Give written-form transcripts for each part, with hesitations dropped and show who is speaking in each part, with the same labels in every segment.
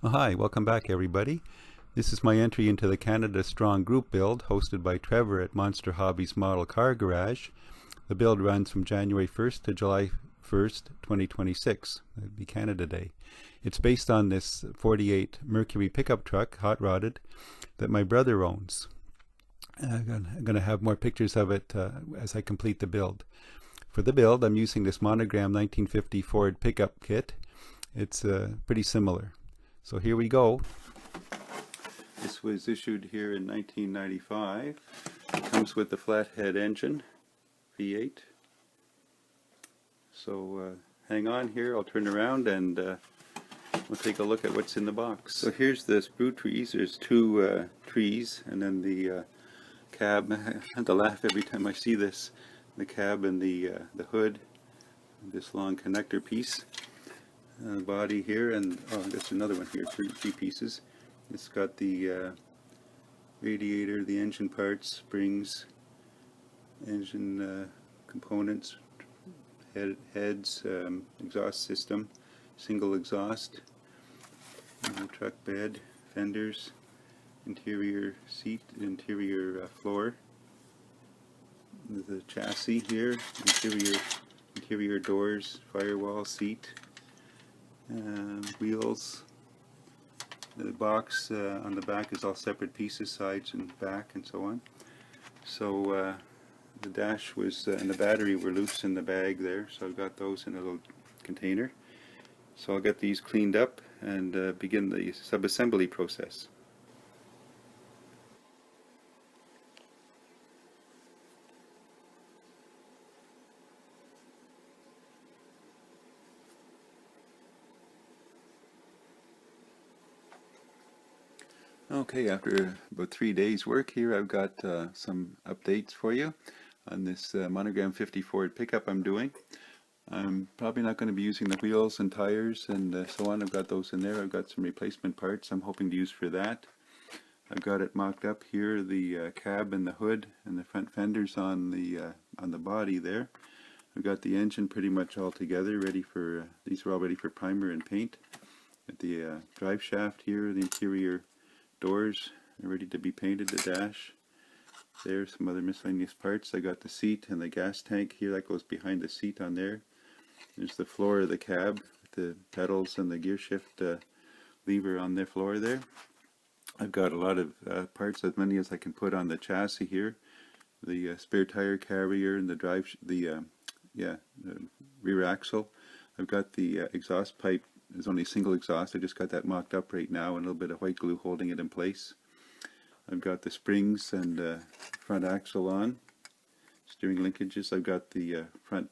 Speaker 1: Hi, welcome back everybody. This is my entry into the Canada Strong group build hosted by Trevor at Monster Hobbies Model Car Garage. The build runs from January 1st to July 1st, 2026. That would be Canada Day. It's based on this 48 Mercury pickup truck, hot rodded, that my brother owns. I'm going to have more pictures of it as I complete the build. For the build, I'm using this Monogram 1950 Ford pickup kit. It's pretty similar. So here we go. This was issued here in 1995. It comes with the flathead engine, V8. So hang on here, I'll turn around and we'll take a look at what's in the box. So here's the sprue trees. There's two trees, and then the cab. I have to laugh every time I see this. The cab and the hood, this long connector piece. Body here, and there's another one here, three pieces. It's got the radiator, the engine parts, springs, engine components, heads, exhaust system, single exhaust, truck bed, fenders, interior seat, interior floor, the chassis here, interior doors, firewall, seat, wheels. The box on the back is all separate pieces, sides and back and so on. So the dash was and the battery were loose in the bag there, so I've got those in a little container. So I'll get these cleaned up and begin the sub-assembly process. Okay, after about 3 days work here, I've got some updates for you on this Monogram 50 Ford pickup I'm doing. I'm probably not going to be using the wheels and tires and so on. I've got those in there. I've got some replacement parts I'm hoping to use for that. I've got it mocked up here, the cab and the hood and the front fenders on the body there. I've got the engine pretty much all together, ready for, these are all ready for primer and paint. Got the drive shaft here, the interior doors are ready to be painted, the dash. There's some other miscellaneous parts. I got the seat and the gas tank here, that goes behind the seat on there. There's the floor of the cab, the pedals and the gear shift lever on the floor there. I've got a lot of parts, as many as I can put on the chassis here. The spare tire carrier and the rear axle. I've got the exhaust pipe. There's only a single exhaust. I just got that mocked up right now, and a little bit of white glue holding it in place. I've got the springs and front axle on, steering linkages. I've got the front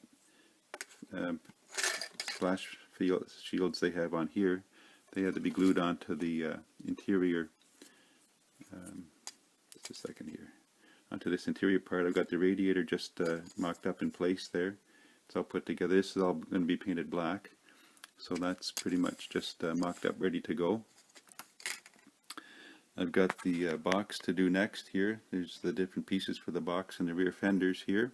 Speaker 1: splash shields they have on here. They had to be glued onto the interior. Just a second here. Onto this interior part, I've got the radiator just mocked up in place there. It's all put together. This is all going to be painted black. So that's pretty much just mocked up, ready to go. I've got the box to do next here. There's the different pieces for the box and the rear fenders here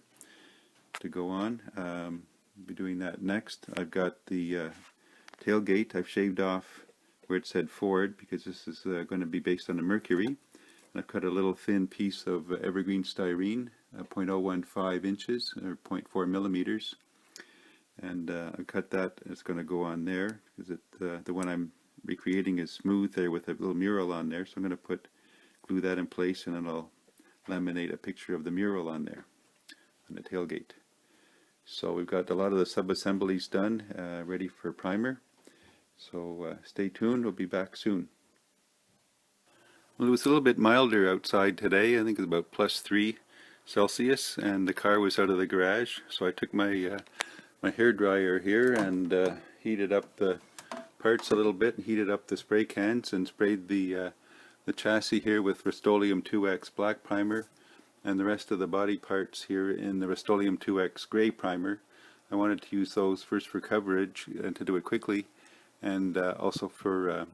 Speaker 1: to go on. I'll be doing that next. I've got the tailgate. I've shaved off where it said Ford because this is going to be based on a Mercury. And I've cut a little thin piece of evergreen styrene, 0.015 inches or 0.4 millimeters. And I cut that. It's going to go on there because the one I'm recreating is smooth there with a little mural on there. So I'm going to glue that in place, and then I'll laminate a picture of the mural on there on the tailgate. So we've got a lot of the sub-assemblies done, ready for primer. So stay tuned. We'll be back soon. Well, it was a little bit milder outside today. I think it's about +3 Celsius, and the car was out of the garage. So I took my hair dryer here and heated up the parts a little bit, and heated up the spray cans and sprayed the chassis here with Rust-Oleum 2X black primer and the rest of the body parts here in the Rust-Oleum 2X gray primer. I wanted to use those first for coverage and to do it quickly, and also for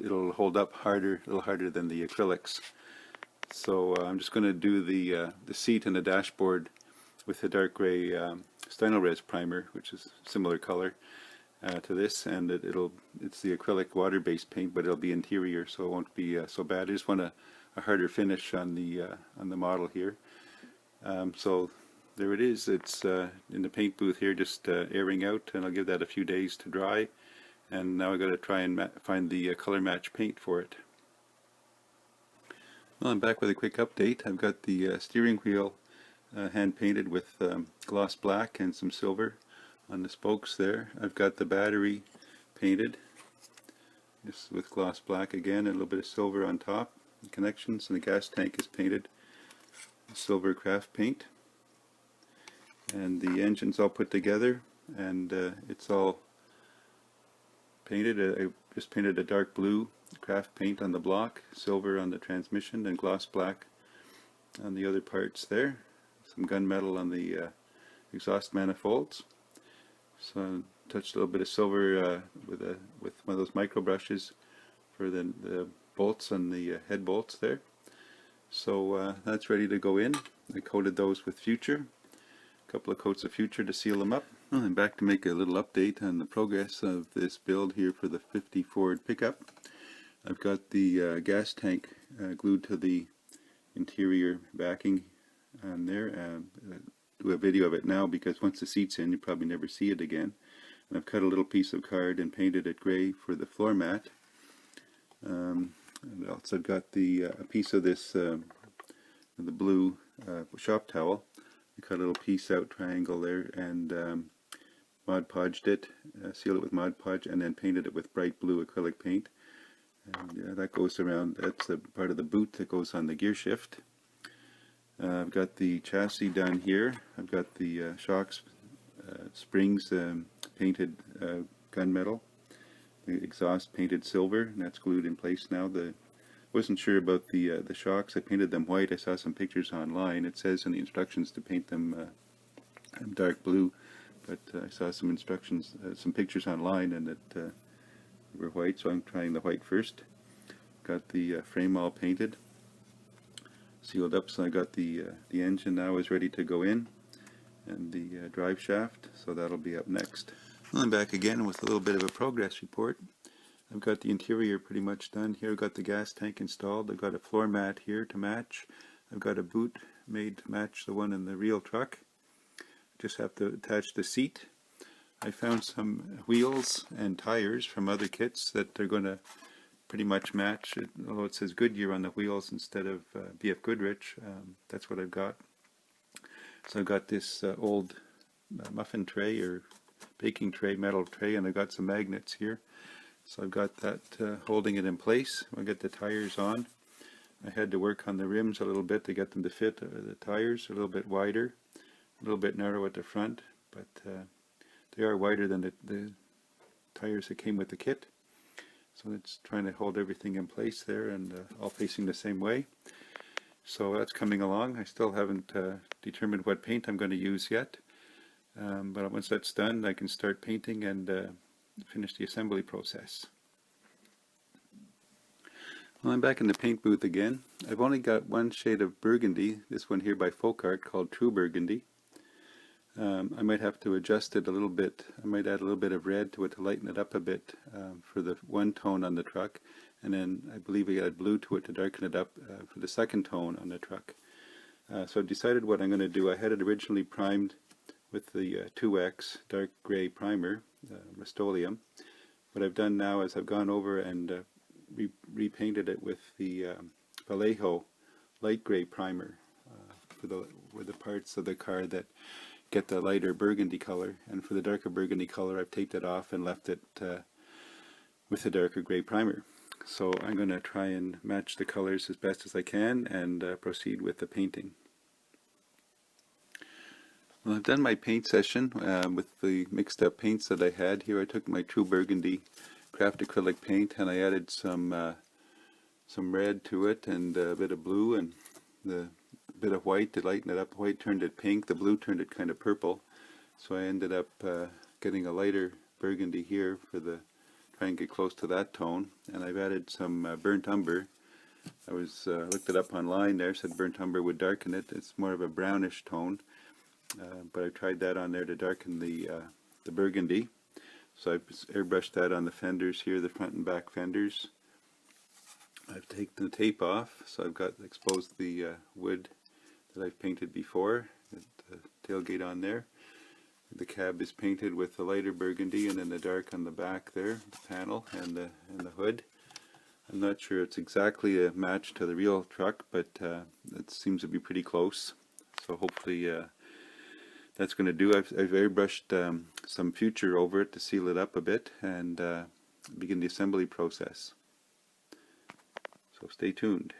Speaker 1: it'll hold up harder, a little harder than the acrylics. So I'm just going to do the seat and the dashboard with the dark gray Stynylrez primer, which is similar color, to this, and it's the acrylic water-based paint, but it'll be interior, so it won't be so bad. I just want a harder finish on the model here. So there it is. It's in the paint booth here, just airing out, and I'll give that a few days to dry. And now I've got to try and find the color match paint for it. Well, I'm back with a quick update. I've got the steering wheel hand painted with gloss black and some silver on the spokes there. I've got the battery painted just with gloss black again, and a little bit of silver on top. The connections, and the gas tank is painted silver craft paint. And the engine's all put together, and it's all painted. I just painted a dark blue craft paint on the block, silver on the transmission, and gloss black on the other parts there. Some gunmetal on the exhaust manifolds. So I touched a little bit of silver with one of those micro brushes for the bolts on the head bolts there. So that's ready to go in. I coated those with Future, a couple of coats of Future to seal them up. Well, I'm back to make a little update on the progress of this build here for the 50 Ford pickup. I've got the gas tank glued to the interior backing on there. Do a video of it now because once the seat's in, you probably never see it again. And I've cut a little piece of card and painted it gray for the floor mat. And also I've got a piece of this the blue shop towel. I cut a little piece out, triangle there, and Mod Podged it, sealed it with Mod Podge, and then painted it with bright blue acrylic paint. And that goes around, that's the part of the boot that goes on the gear shift. I've got the chassis done here. I've got the shocks, springs painted gunmetal, the exhaust painted silver, and that's glued in place now. Wasn't sure about the shocks. I painted them white. I saw some pictures online. It says in the instructions to paint them dark blue, but I saw some instructions, some pictures online, and that were white, so I'm trying the white first. Got the frame all painted, sealed up, so I got the engine now is ready to go in, and the drive shaft, so that'll be up next. Well, I'm back again with a little bit of a progress report. I've got the interior pretty much done here. I've got the gas tank installed. I've got a floor mat here to match. I've got a boot made to match the one in the real truck. Just have to attach the seat. I found some wheels and tires from other kits that are going to pretty much match it, although it says Goodyear on the wheels instead of BF Goodrich. That's what I've got. So I've got this old muffin tray or baking tray, metal tray, and I've got some magnets here. So I've got that holding it in place. I'll get the tires on. I had to work on the rims a little bit to get them to fit the tires a little bit wider, a little bit narrow at the front, but they are wider than the tires that came with the kit. So it's trying to hold everything in place there and all facing the same way. So that's coming along. I still haven't determined what paint I'm going to use yet, but once that's done I can start painting and finish the assembly process. Well, I'm back in the paint booth again. I've only got one shade of burgundy, this one here by Folk Art called True Burgundy. I might have to adjust it a little bit. I might add a little bit of red to it to lighten it up a bit for the one tone on the truck, and then I believe I add blue to it to darken it up for the second tone on the truck. So I've decided what I'm going to do. I had it originally primed with the 2X dark gray primer, Rust-Oleum. What I've done now is I've gone over and repainted it with the Vallejo light gray primer for the parts of the car that get the lighter burgundy color, and for the darker burgundy color I've taped it off and left it with the darker gray primer. So I'm going to try and match the colors as best as I can and proceed with the painting. Well, I've done my paint session with the mixed up paints that I had here. I took my True Burgundy craft acrylic paint and I added some red to it and a bit of blue and the bit of white to lighten it up. The white turned it pink, the blue turned it kind of purple. So I ended up getting a lighter burgundy here for the try and get close to that tone. And I've added some burnt umber. I looked it up online there, said burnt umber would darken it. It's more of a brownish tone. But I tried that on there to darken the burgundy. So I've airbrushed that on the fenders here, the front and back fenders. I've taken the tape off, so I've got exposed the wood that I've painted before, the tailgate on there. The cab is painted with the lighter burgundy and then the dark on the back there, the panel and the hood. I'm not sure it's exactly a match to the real truck, but it seems to be pretty close. So hopefully that's going to do. I've airbrushed some future over it to seal it up a bit and begin the assembly process. So stay tuned.